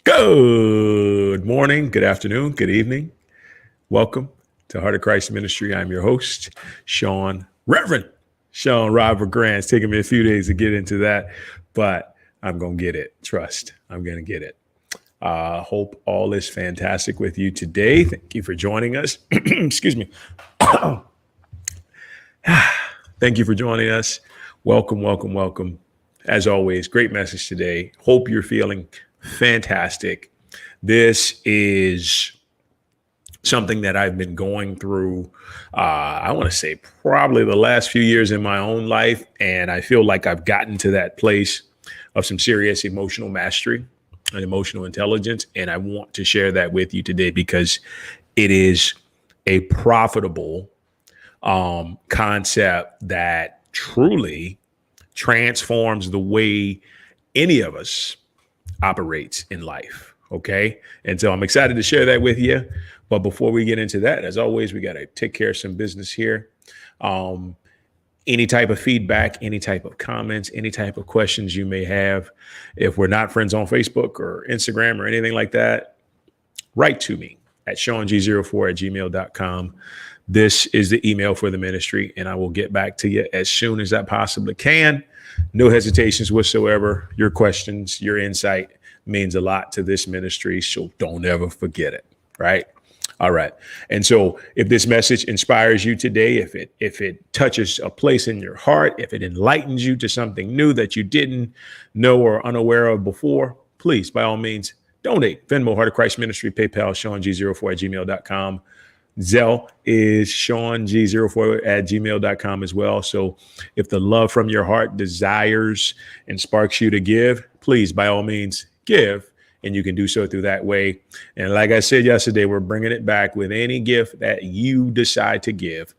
Good morning, good afternoon, good evening. Welcome to Heart of Christ Ministry. I'm your host, Shaun, Reverend Shaun Robert Grant. It's taken me a few days to get into that, but I'm going to get it. Trust, I'm going to get it. Hope all is fantastic with you today. Thank you for joining us. Excuse me. Thank you for joining us. Welcome, welcome, welcome. As always, great message today. Hope you're feeling fantastic. This is something that I've been going through, I want to say probably the last few years in my own life. And I feel like I've gotten to that place of some serious emotional mastery and emotional intelligence. And I want to share that with you today because it is a profitable concept that truly transforms the way any of us operates in life. Okay. And so I'm excited to share that with you. But before we get into that, as always, we got to take care of some business here. Any type of feedback, any type of comments, any type of questions you may have. If we're not friends on Facebook or Instagram or anything like that, write to me at ShaunG04@gmail.com. This is the email for the ministry, and I will get back to you as soon as I possibly can. No hesitations whatsoever. Your questions, your insight means a lot to this ministry, so don't ever forget it, right? All right. And so if this message inspires you today, if it touches a place in your heart, if it enlightens you to something new that you didn't know or unaware of before, please, by all means, donate. VENMO, Heart of Christ Ministry, PayPal, ShaunG04@gmail.com. Zelle is ShaunG04@gmail.com as well. So if the love from your heart desires and sparks you to give, please, by all means, give. And you can do so through that way. And like I said yesterday, we're bringing it back with any gift that you decide to give.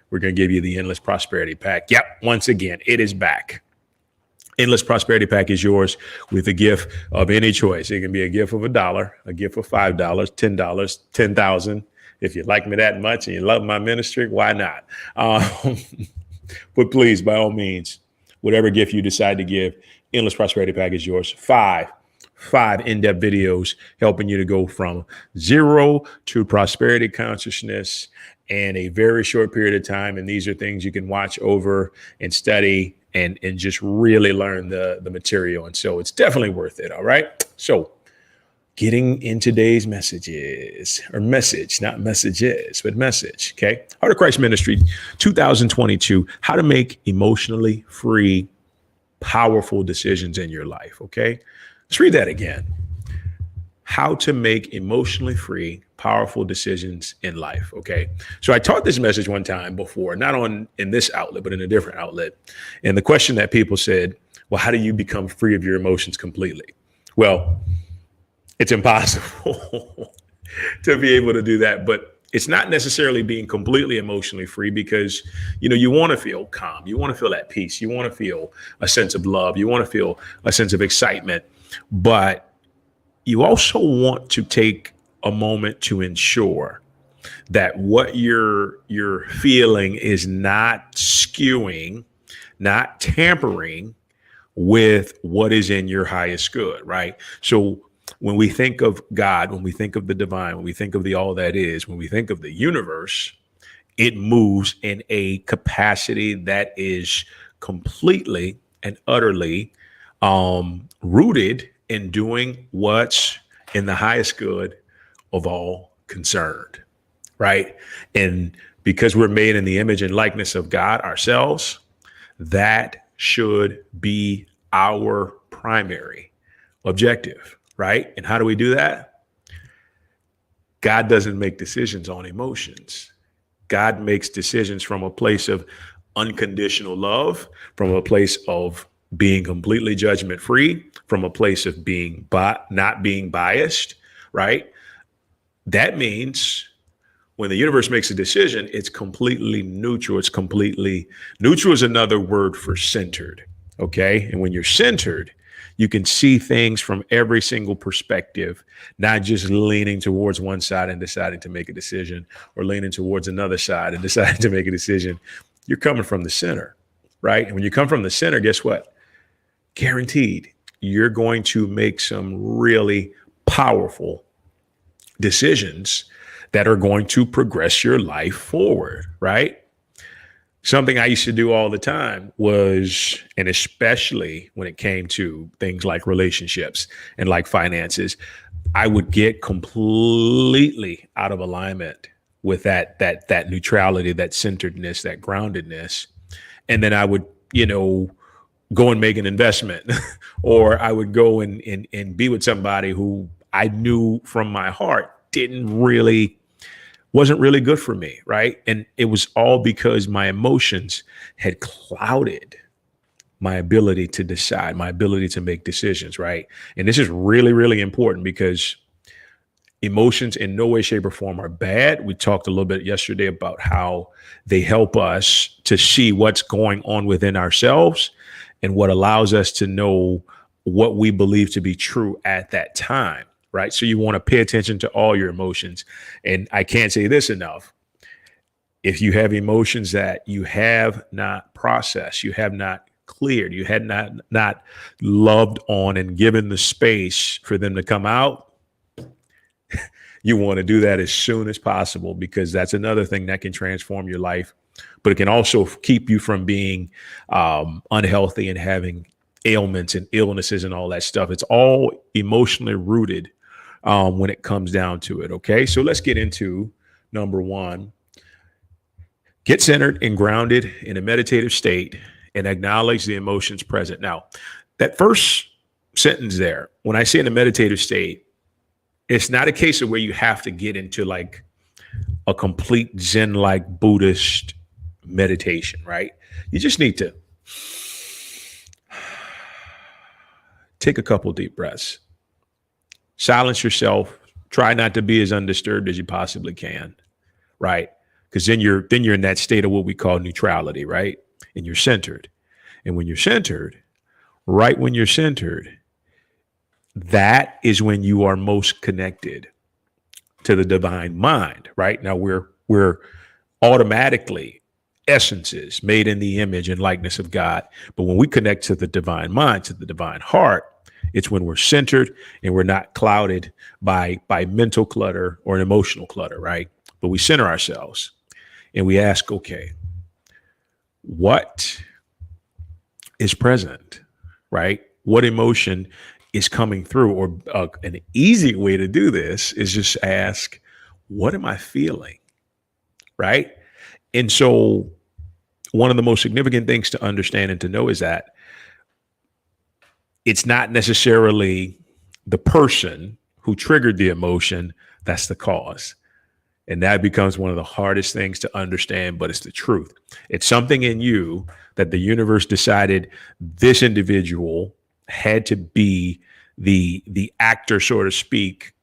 We're going to give you the Endless Prosperity Pack. Yep. Once again, it is back. Endless Prosperity Pack is yours with a gift of any choice. It can be a gift of $1, a gift of $5, $10, 10,000. If you like me that much and you love my ministry, why not? But please, by all means, whatever gift you decide to give, Endless Prosperity Pack is yours. Five in-depth videos helping you to go from zero to prosperity consciousness in a very short period of time. And these are things you can watch over and study and just really learn the material. And so it's definitely worth it. All right. So getting in today's messages, or message, not messages, but message. Okay. Heart of Christ Ministry 2022, how to make emotionally free, powerful decisions in your life. Okay. Let's read that again. How to make emotionally free, powerful decisions in life. Okay. So I taught this message one time before, not in this outlet, but in a different outlet. And the question that people said, well, how do you become free of your emotions completely? Well, it's impossible to be able to do that, but it's not necessarily being completely emotionally free because, you want to feel calm. You want to feel at peace. You want to feel a sense of love. You want to feel a sense of excitement, but you also want to take a moment to ensure that what you're feeling is not skewing, not tampering with what is in your highest good, right? So when we think of God, when we think of the divine, when we think of the all that is, when we think of the universe, it moves in a capacity that is completely and utterly rooted in doing what's in the highest good of all concerned, right? And because we're made in the image and likeness of God ourselves, that should be our primary objective, right? And how do we do that? God doesn't make decisions on emotions. God makes decisions from a place of unconditional love, from a place of being completely judgment free, from a place of being not being biased, right? That means when the universe makes a decision, it's completely neutral. It's completely neutral is another word for centered. Okay. And when you're centered, you can see things from every single perspective, not just leaning towards one side and deciding to make a decision, or leaning towards another side and deciding to make a decision. You're coming from the center, right? And when you come from the center, guess what? Guaranteed, you're going to make some really powerful decisions that are going to progress your life forward, right? Something I used to do all the time was, and especially when it came to things like relationships and like finances, I would get completely out of alignment with that neutrality, that centeredness, that groundedness. And then I would, go and make an investment or I would go and be with somebody who I knew from my heart wasn't really good for me, right? And it was all because my emotions had clouded my ability to decide, my ability to make decisions, right? And this is really, really important because emotions in no way, shape, or form are bad. We talked a little bit yesterday about how they help us to see what's going on within ourselves and what allows us to know what we believe to be true at that time, right? So you want to pay attention to all your emotions. And I can't say this enough. If you have emotions that you have not processed, you have not cleared, you had not loved on and given the space for them to come out, you want to do that as soon as possible, because that's another thing that can transform your life, but it can also keep you from being unhealthy and having ailments and illnesses and all that stuff. It's all emotionally rooted when it comes down to it. Okay, so let's get into number one. Get centered and grounded in a meditative state and acknowledge the emotions present. Now, that first sentence there, when I say in a meditative state, it's not a case of where you have to get into like a complete Zen-like Buddhist meditation, right? You just need to take a couple deep breaths, silence yourself, try not to be as undisturbed as you possibly can, right? Because then you're in that state of what we call neutrality, right? And you're centered. And when you're centered, right when you're centered, that is when you are most connected to the divine mind, right? Now we're automatically essences made in the image and likeness of God. But when we connect to the divine mind, to the divine heart, it's when we're centered and we're not clouded by mental clutter or an emotional clutter, right? But we center ourselves and we ask, okay, what is present, right? What emotion is coming through? Or an easy way to do this is just ask, what am I feeling, right? And so one of the most significant things to understand and to know is that it's not necessarily the person who triggered the emotion that's the cause. And that becomes one of the hardest things to understand, but it's the truth. It's something in you that the universe decided this individual had to be the actor, so to speak,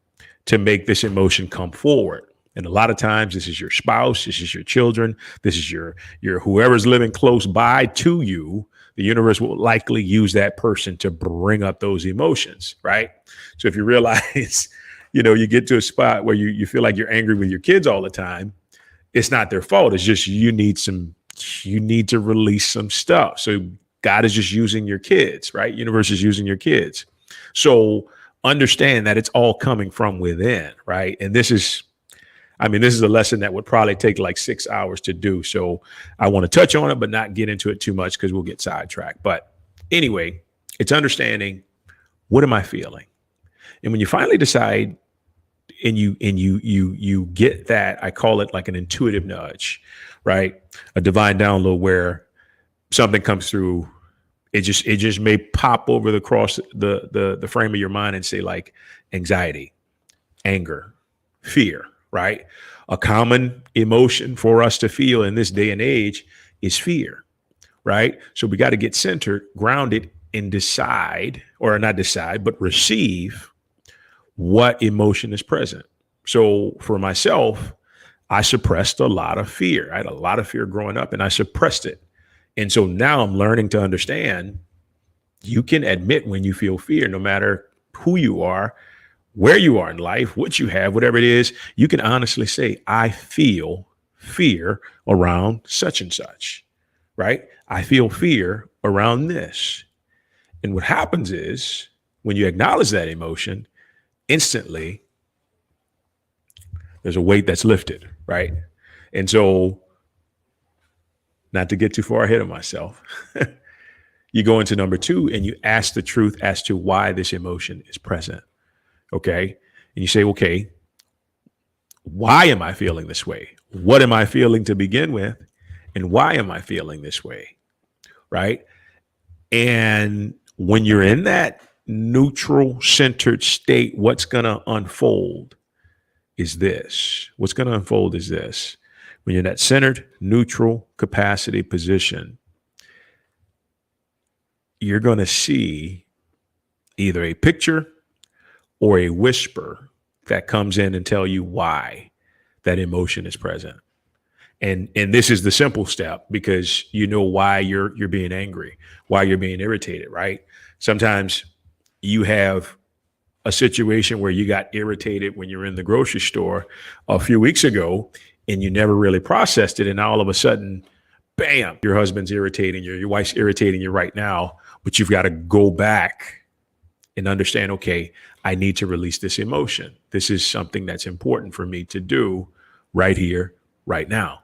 to make this emotion come forward. And a lot of times this is your spouse, this is your children, this is your whoever's living close by to you. The universe will likely use that person to bring up those emotions, right? So if you realize, you get to a spot where you feel like you're angry with your kids all the time, it's not their fault. It's just you need to release some stuff. So God is just using your kids, right? Universe is using your kids. So understand that it's all coming from within, right? And this is a lesson that would probably take like 6 hours to do. So I want to touch on it, but not get into it too much because we'll get sidetracked. But anyway, it's understanding, what am I feeling? And when you finally decide and you get that, I call it like an intuitive nudge, right? A divine download where something comes through. It just may pop over across the frame of your mind and say like anxiety, anger, fear, right? A common emotion for us to feel in this day and age is fear, right? So we got to get centered, grounded, and decide, or not decide, but receive what emotion is present. So for myself, I suppressed a lot of fear. I had a lot of fear growing up and I suppressed it. And so now I'm learning to understand you can admit when you feel fear, no matter who you are, where you are in life, what you have, whatever it is, you can honestly say, I feel fear around such and such, right? I feel fear around this. And what happens is when you acknowledge that emotion instantly there's a weight that's lifted, right? And so, not to get too far ahead of myself, you go into number 2 and you ask the truth as to why this emotion is present. Okay. And you say, okay, why am I feeling this way? What am I feeling to begin with? And why am I feeling this way? Right. And when you're in that neutral centered state, what's going to unfold is this. What's going to unfold is this. When you're in that centered, neutral capacity position, you're going to see either a picture or a whisper that comes in and tell you why that emotion is present. And this is the simple step, because you know why you're being angry, why you're being irritated, right? Sometimes you have a situation where you got irritated when you're in the grocery store a few weeks ago and you never really processed it. And all of a sudden, bam, your husband's irritating you, your wife's irritating you right now, but you've got to go back and understand, okay, I need to release this emotion. This is something that's important for me to do right here, right now,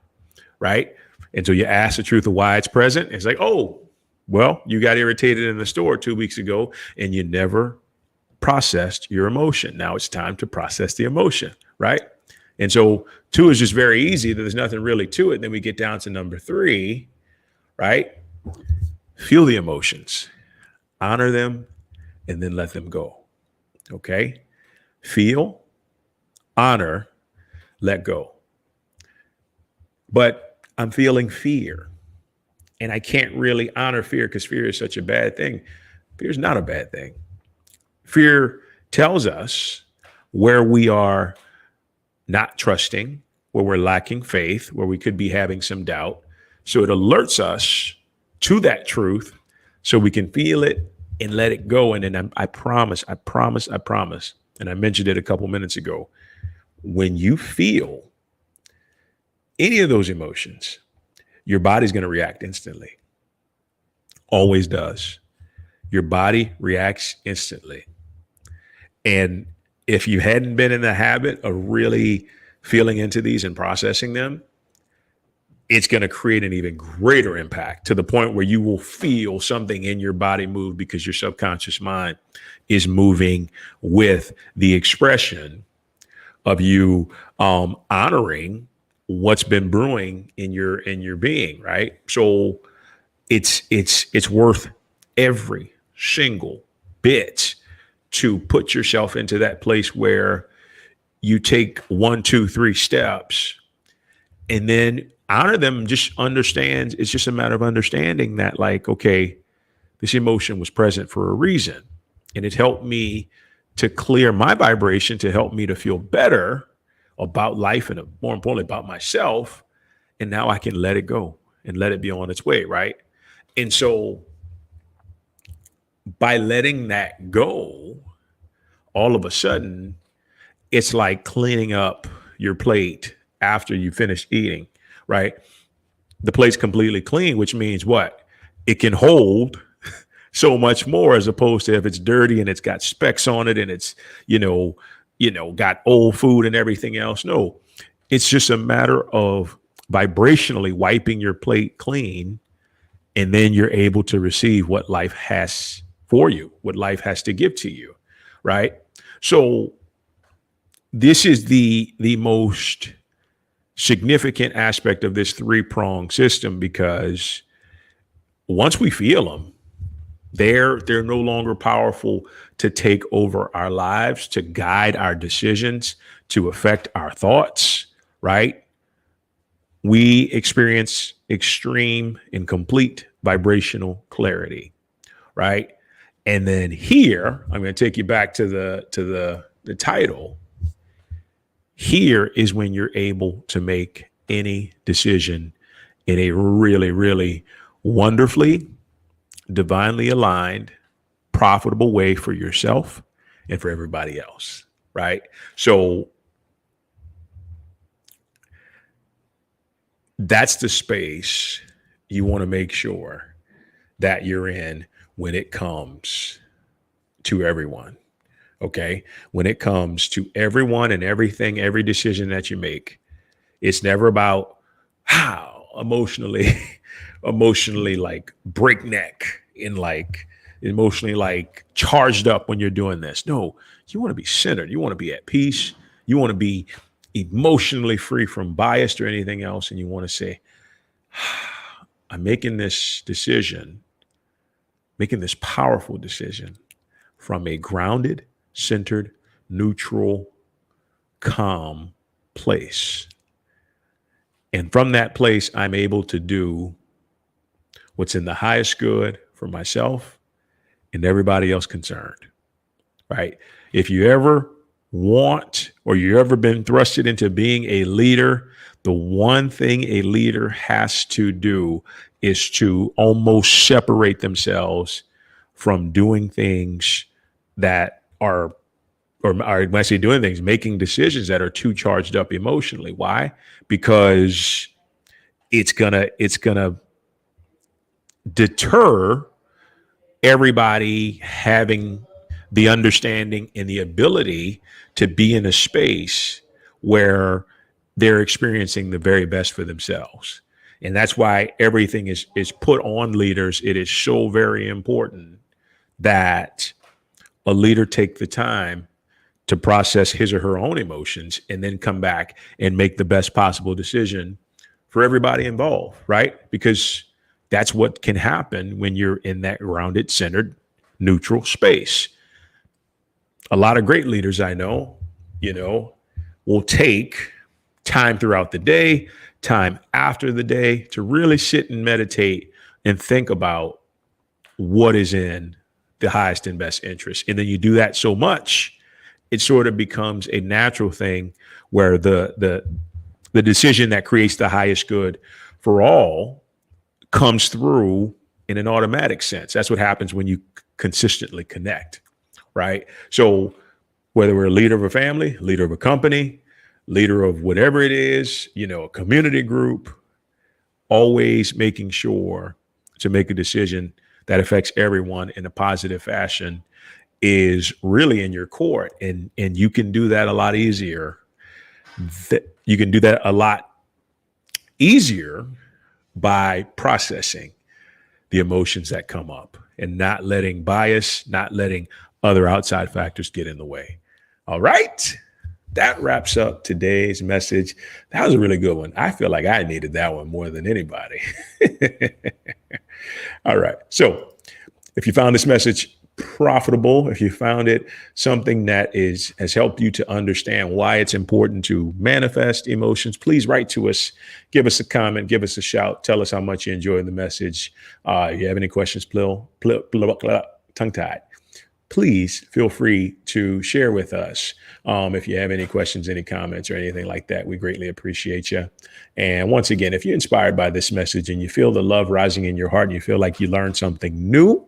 right? And so you ask the truth of why it's present. It's like, oh, well, you got irritated in the store 2 weeks ago and you never processed your emotion. Now it's time to process the emotion, right? And so 2 is just very easy. There's nothing really to it. Then we get down to number 3, right? Feel the emotions, honor them, and then let them go. Okay? Feel, honor, let go. But I'm feeling fear, and I can't really honor fear because fear is such a bad thing. Fear is not a bad thing. Fear tells us where we are not trusting, where we're lacking faith, where we could be having some doubt. So it alerts us to that truth so we can feel it and let it go. And then I promise, and I mentioned it a couple minutes ago, when you feel any of those emotions, your body's going to react instantly. Always does. Your body reacts instantly. And if you hadn't been in the habit of really feeling into these and processing them, it's going to create an even greater impact to the point where you will feel something in your body move because your subconscious mind is moving with the expression of you honoring what's been brewing in your being, right? So it's worth every single bit to put yourself into that place where you take 1, 2, 3 steps and then honor them. Just understand, it's just a matter of understanding that, like, okay, this emotion was present for a reason, and it helped me to clear my vibration, to help me to feel better about life and more importantly about myself. And now I can let it go and let it be on its way, right? And so by letting that go, all of a sudden, it's like cleaning up your plate after you finish eating, right? The plate's completely clean, which means what? It can hold so much more, as opposed to if it's dirty and it's got specks on it and it's, got old food and everything else. No, it's just a matter of vibrationally wiping your plate clean, and then you're able to receive what life has for you, what life has to give to you, right? So this is the most significant aspect of this 3-pronged system, because once we feel them, they're no longer powerful to take over our lives, to guide our decisions, to affect our thoughts, right? We experience extreme and complete vibrational clarity, right? And then here, I'm going to take you back to the title. Here is when you're able to make any decision in a really, really wonderfully, divinely aligned, profitable way for yourself and for everybody else, right? So that's the space you want to make sure that you're in when it comes to everyone, Okay. When it comes to everyone and everything, every decision that you make, it's never about how emotionally like breakneck and like emotionally like charged up when you're doing this. No, you want to be centered. You want to be at peace. You want to be emotionally free from bias or anything else. And you want to say, I'm making this decision, making this powerful decision from a grounded, centered, neutral, calm place. And from that place, I'm able to do what's in the highest good for myself and everybody else concerned, right? If you ever want or you ever been thrusted into being a leader, the one thing a leader has to do is to almost separate themselves from doing things that are, or when I say doing things, making decisions that are too charged up emotionally. Why? Because it's gonna deter everybody having the understanding and the ability to be in a space where they're experiencing the very best for themselves. And that's why everything is put on leaders. It is so very important that a leader take the time to process his or her own emotions and then come back and make the best possible decision for everybody involved, right? Because that's what can happen when you're in that grounded, centered, neutral space. A lot of great leaders I know, will take time throughout the day, time after the day to really sit and meditate and think about what is in the highest and best interest. And then you do that so much, it sort of becomes a natural thing where the decision that creates the highest good for all comes through in an automatic sense. That's what happens when you consistently connect, right? So whether we're a leader of a family, leader of a company, leader of whatever it is, a community group, always making sure to make a decision that affects everyone in a positive fashion is really in your core. And you can do that a lot easier. You can do that a lot easier by processing the emotions that come up and not letting bias, not letting other outside factors get in the way. All right. That wraps up today's message. That was a really good one. I feel like I needed that one more than anybody. All right. So if you found this message profitable, if you found it something that has helped you to understand why it's important to manifest emotions, please write to us, give us a comment, give us a shout, tell us how much you enjoyed the message. If you have any questions, tongue-tied, please feel free to share with us. If you have any questions, any comments, or anything like that, we greatly appreciate you. And once again, if you're inspired by this message and you feel the love rising in your heart and you feel like you learned something new,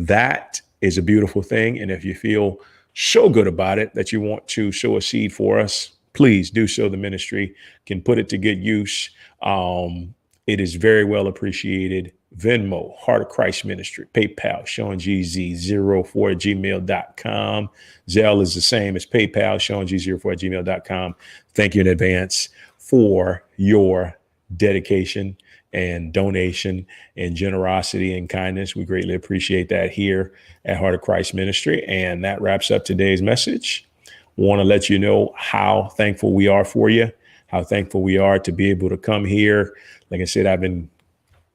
that is a beautiful thing. And if you feel so good about it that you want to sow a seed for us, please do so. The ministry can put it to good use. It is very well appreciated. Venmo, Heart of Christ Ministry, PayPal, ShaunGZ04@gmail.com. Zelle is the same as PayPal, ShaunGZ04@gmail.com. Thank you in advance for your dedication and donation and generosity and kindness. We greatly appreciate that here at Heart of Christ Ministry. And that wraps up today's message. Want to let you know how thankful we are for you, how thankful we are to be able to come here. Like I said, I've been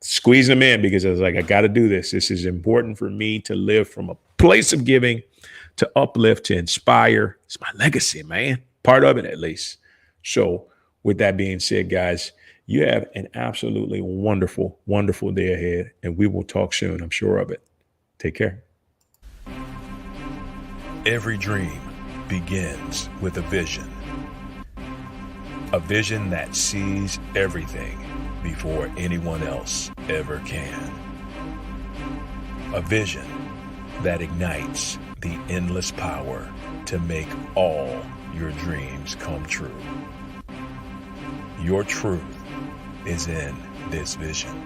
squeezing them in because I was like, I got to do this. This is important for me to live from a place of giving, to uplift, to inspire. It's my legacy, man. Part of it, at least. So with that being said, guys, you have an absolutely wonderful, wonderful day ahead, and we will talk soon. I'm sure of it. Take care. Every dream begins with a vision that sees everything before anyone else ever can. A vision that ignites the endless power to make all your dreams come true. Your truth is in this vision.